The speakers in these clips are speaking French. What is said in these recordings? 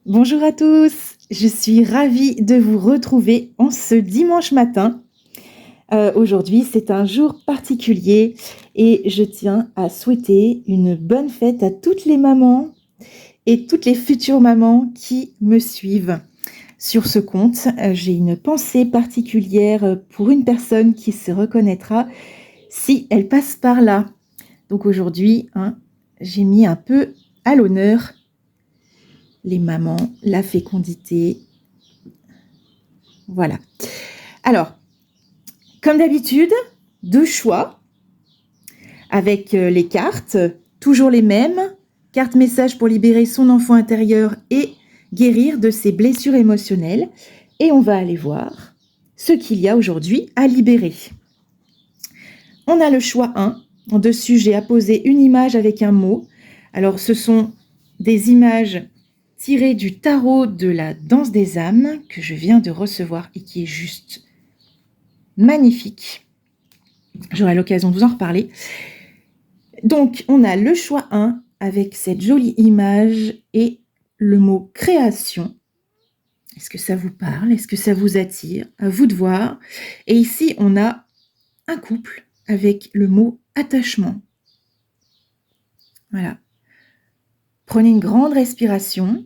Bonjour à tous, je suis ravie de vous retrouver en ce dimanche matin. Aujourd'hui, c'est un jour particulier et je tiens à souhaiter une bonne fête à toutes les mamans et toutes les futures mamans qui me suivent sur ce compte. J'ai une pensée particulière pour une personne qui se reconnaîtra si elle passe par là. Donc aujourd'hui, j'ai mis un peu à l'honneur les mamans, la fécondité. Voilà. Alors, comme d'habitude, 2 choix avec les cartes, toujours les mêmes. Carte message pour libérer son enfant intérieur et guérir de ses blessures émotionnelles. Et on va aller voir ce qu'il y a aujourd'hui à libérer. On a le choix 1. En dessus, j'ai apposé une image avec un mot. Alors, ce sont des images tirées du tarot de la danse des âmes que je viens de recevoir et qui est juste magnifique. J'aurai l'occasion de vous en reparler. Donc, on a le choix 1 avec cette jolie image et le mot création. Est-ce que ça vous parle? Est-ce que ça vous attire? À vous de voir. Et ici, on a un couple avec le mot attachement. Voilà. Prenez une grande respiration.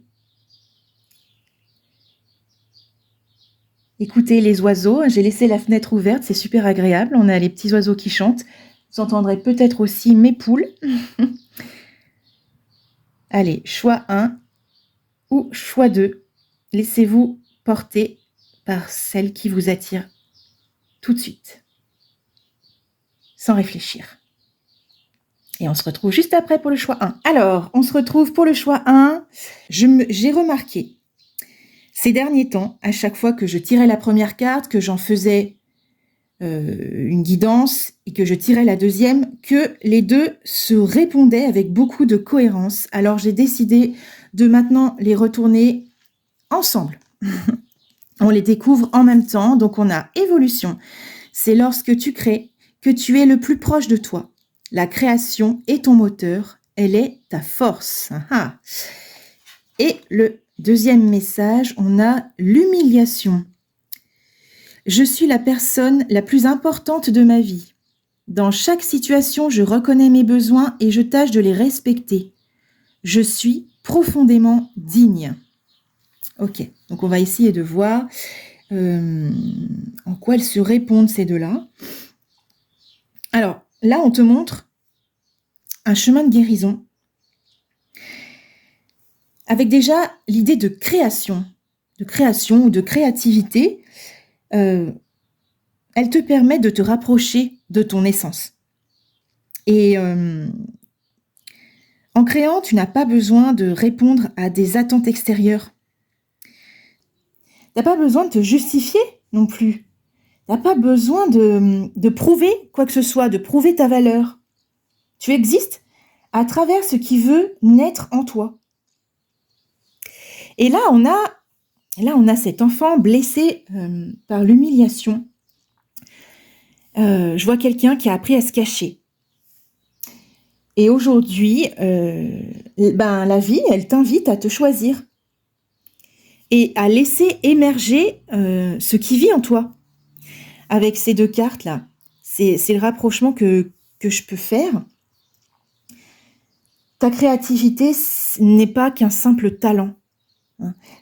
Écoutez les oiseaux. J'ai laissé la fenêtre ouverte, c'est super agréable. On a les petits oiseaux qui chantent. Vous entendrez peut-être aussi mes poules. Allez, choix 1 ou choix 2. Laissez-vous porter par celle qui vous attire tout de suite, sans réfléchir. Et on se retrouve juste après pour le choix 1. Alors, on se retrouve pour le choix 1. J'ai remarqué ces derniers temps, à chaque fois que je tirais la première carte, que j'en faisais une guidance et que je tirais la deuxième, que les deux se répondaient avec beaucoup de cohérence. Alors, j'ai décidé de maintenant les retourner ensemble. On les découvre en même temps, donc on a évolution. C'est lorsque tu crées que tu es le plus proche de toi. La création est ton moteur, elle est ta force. Et le deuxième message, on a l'humiliation. Je suis la personne la plus importante de ma vie. Dans chaque situation, je reconnais mes besoins et je tâche de les respecter. Je suis profondément digne. Ok, donc on va essayer de voir en quoi elles se répondent ces deux-là. Alors, là, on te montre un chemin de guérison avec déjà l'idée de création ou de créativité. Elle te permet de te rapprocher de ton essence. Et en créant, tu n'as pas besoin de répondre à des attentes extérieures. Tu n'as pas besoin de te justifier non plus. Tu n'as pas besoin de prouver quoi que ce soit, de prouver ta valeur. Tu existes à travers ce qui veut naître en toi. Et là, on a cet enfant blessé par l'humiliation. Je vois quelqu'un qui a appris à se cacher. Et aujourd'hui, la vie, elle t'invite à te choisir et à laisser émerger ce qui vit en toi. Avec ces deux cartes-là, c'est le rapprochement que je peux faire. Ta créativité n'est pas qu'un simple talent.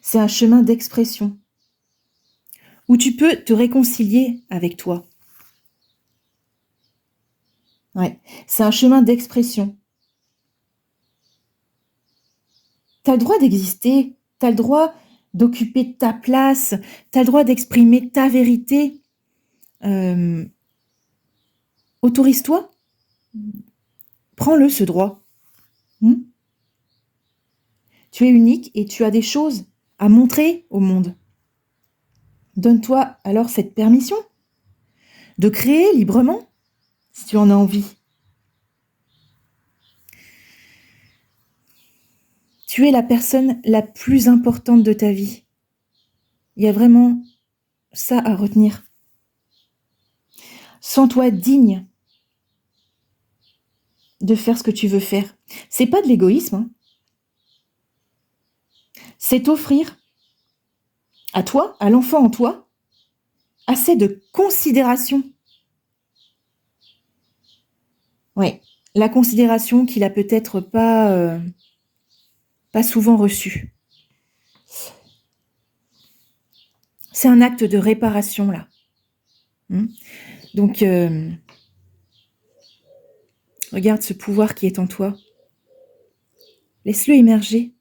C'est un chemin d'expression où tu peux te réconcilier avec toi. Ouais, c'est un chemin d'expression. Tu as le droit d'exister, tu as le droit d'occuper ta place, tu as le droit d'exprimer ta vérité. Autorise-toi, prends-le ce droit. Tu es unique et tu as des choses à montrer au monde. Donne-toi alors cette permission de créer librement si tu en as envie. Tu es la personne la plus importante de ta vie. Il y a vraiment ça à retenir. Sens-toi digne de faire ce que tu veux faire. C'est pas de l'égoïsme. c'est offrir à toi, à l'enfant en toi, assez de considération. Ouais, la considération qu'il a peut-être pas souvent reçue. C'est un acte de réparation, là. Donc, regarde ce pouvoir qui est en toi. Laisse-le émerger.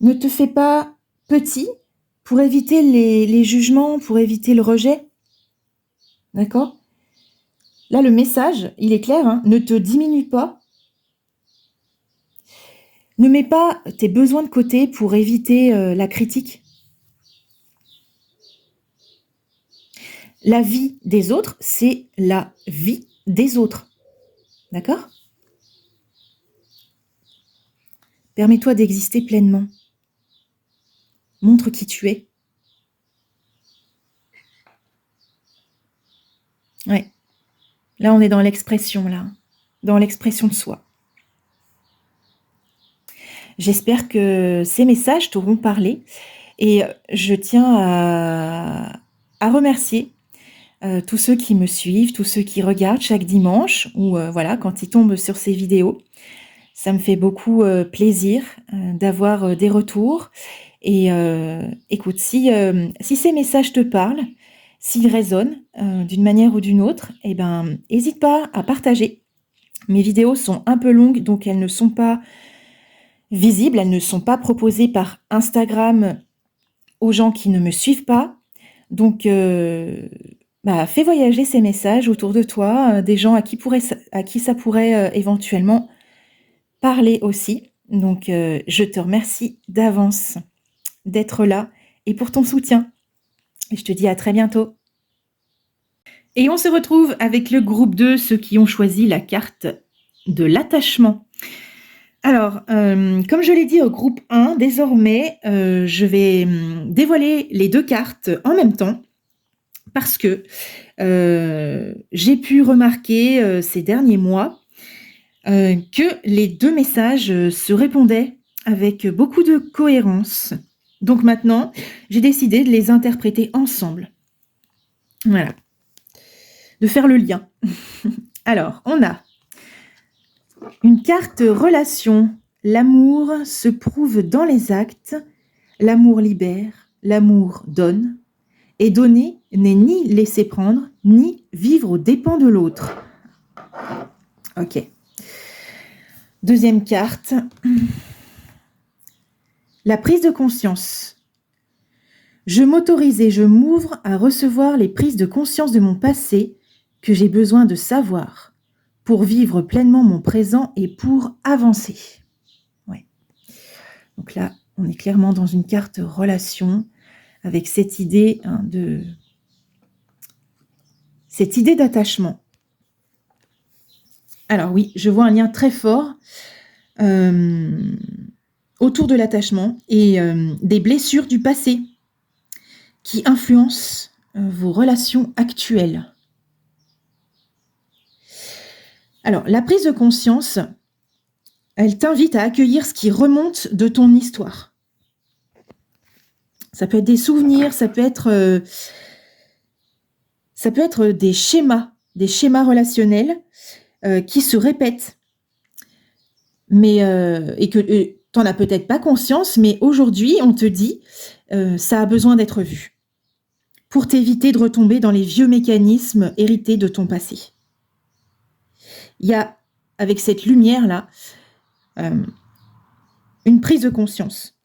Ne te fais pas petit pour éviter les jugements, pour éviter le rejet. D'accord? Là, le message, il est clair, ne te diminue pas. Ne mets pas tes besoins de côté pour éviter la critique. La vie des autres, c'est la vie des autres. D'accord? Permets-toi d'exister pleinement. Montre qui tu es. Ouais. Là, on est dans l'expression, là. Dans l'expression de soi. J'espère que ces messages t'auront parlé. Et je tiens à remercier tous ceux qui me suivent, tous ceux qui regardent chaque dimanche, ou voilà, quand ils tombent sur ces vidéos. Ça me fait beaucoup plaisir d'avoir des retours. Et écoute, si ces messages te parlent, s'ils résonnent d'une manière ou d'une autre, eh ben, n'hésite pas à partager. Mes vidéos sont un peu longues, donc elles ne sont pas visibles, elles ne sont pas proposées par Instagram aux gens qui ne me suivent pas. Donc, fais voyager ces messages autour de toi, des gens à qui ça pourrait éventuellement parler aussi. Donc, je te remercie d'avance d'être là et pour ton soutien. Et je te dis à très bientôt. Et on se retrouve avec le groupe 2, ceux qui ont choisi la carte de l'attachement. Alors, comme je l'ai dit au groupe 1, désormais, je vais dévoiler les 2 cartes en même temps parce que j'ai pu remarquer ces derniers mois que les 2 messages se répondaient avec beaucoup de cohérence. Donc maintenant, j'ai décidé de les interpréter ensemble. Voilà. De faire le lien. Alors, on a une carte relation. L'amour se prouve dans les actes. L'amour libère, l'amour donne. Et donner n'est ni laisser prendre, ni vivre aux dépens de l'autre. Ok. Deuxième carte. La prise de conscience. Je m'autorise et je m'ouvre à recevoir les prises de conscience de mon passé que j'ai besoin de savoir pour vivre pleinement mon présent et pour avancer. Ouais. Donc là, on est clairement dans une carte relation avec cette idée d'attachement. Alors oui, je vois un lien très fort autour de l'attachement et des blessures du passé qui influencent vos relations actuelles. Alors, la prise de conscience, elle t'invite à accueillir ce qui remonte de ton histoire. Ça peut être des souvenirs, ça peut être des schémas relationnels qui se répètent. Mais, et que tu n'en as peut-être pas conscience, mais aujourd'hui, on te dit, ça a besoin d'être vu pour t'éviter de retomber dans les vieux mécanismes hérités de ton passé. Il y a, avec cette lumière-là, une prise de conscience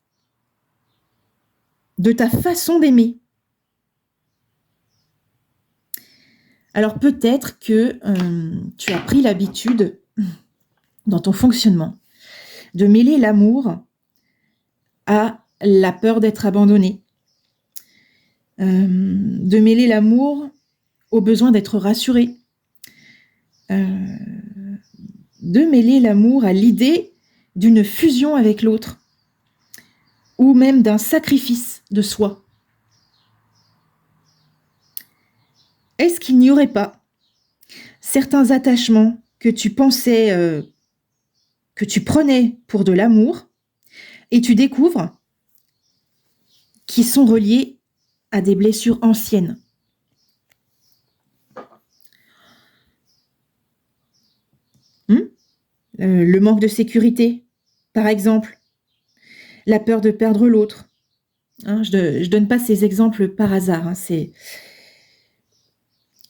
de ta façon d'aimer. Alors peut-être que tu as pris l'habitude, dans ton fonctionnement, de mêler l'amour à la peur d'être abandonné, de mêler l'amour au besoin d'être rassuré, de mêler l'amour à l'idée d'une fusion avec l'autre, ou même d'un sacrifice de soi. Est-ce qu'il n'y aurait pas certains attachements que tu pensais que tu prenais pour de l'amour et tu découvres qu'ils sont reliés à des blessures anciennes. Le manque de sécurité, par exemple, la peur de perdre l'autre. Je donne pas ces exemples par hasard.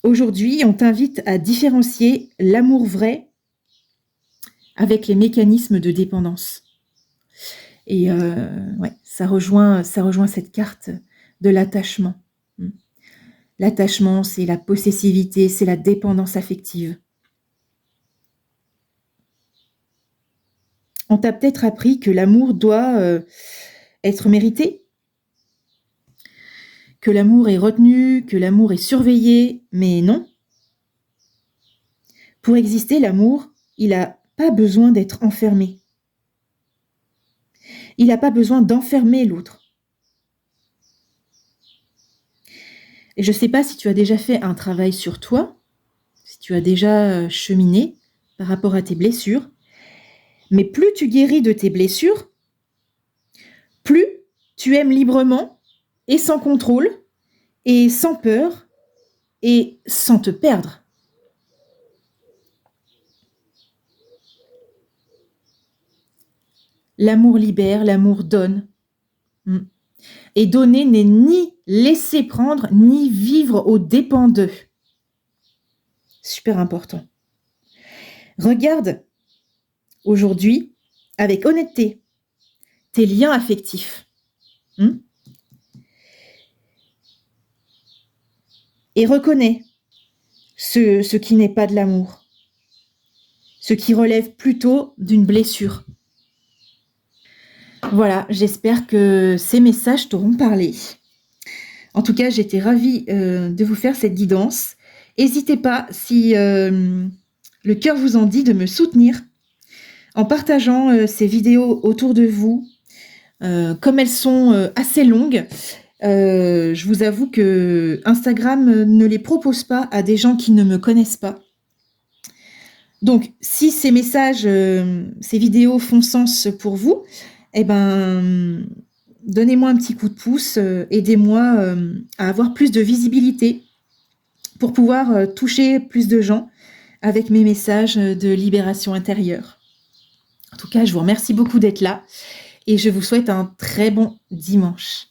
Aujourd'hui, on t'invite à différencier l'amour vrai avec les mécanismes de dépendance. Et ça rejoint cette carte de l'attachement. L'attachement, c'est la possessivité, c'est la dépendance affective. On t'a peut-être appris que l'amour doit être mérité, que l'amour est retenu, que l'amour est surveillé, mais non. Pour exister, l'amour, il n'a pas besoin d'être enfermé. Il n'a pas besoin d'enfermer l'autre. Et je ne sais pas si tu as déjà fait un travail sur toi, si tu as déjà cheminé par rapport à tes blessures, mais plus tu guéris de tes blessures, plus tu aimes librement et sans contrôle et sans peur et sans te perdre. L'amour libère, l'amour donne. Et donner n'est ni laisser prendre, ni vivre aux dépens d'eux. Super important. Regarde aujourd'hui, avec honnêteté, tes liens affectifs. Et reconnais ce qui n'est pas de l'amour, ce qui relève plutôt d'une blessure. Voilà, j'espère que ces messages t'auront parlé. En tout cas, j'étais ravie de vous faire cette guidance. N'hésitez pas, si le cœur vous en dit, de me soutenir en partageant ces vidéos autour de vous. Comme elles sont assez longues, je vous avoue que Instagram ne les propose pas à des gens qui ne me connaissent pas. Donc, si ces messages, ces vidéos font sens pour vous, donnez-moi un petit coup de pouce, aidez-moi à avoir plus de visibilité pour pouvoir toucher plus de gens avec mes messages de libération intérieure. En tout cas, je vous remercie beaucoup d'être là et je vous souhaite un très bon dimanche.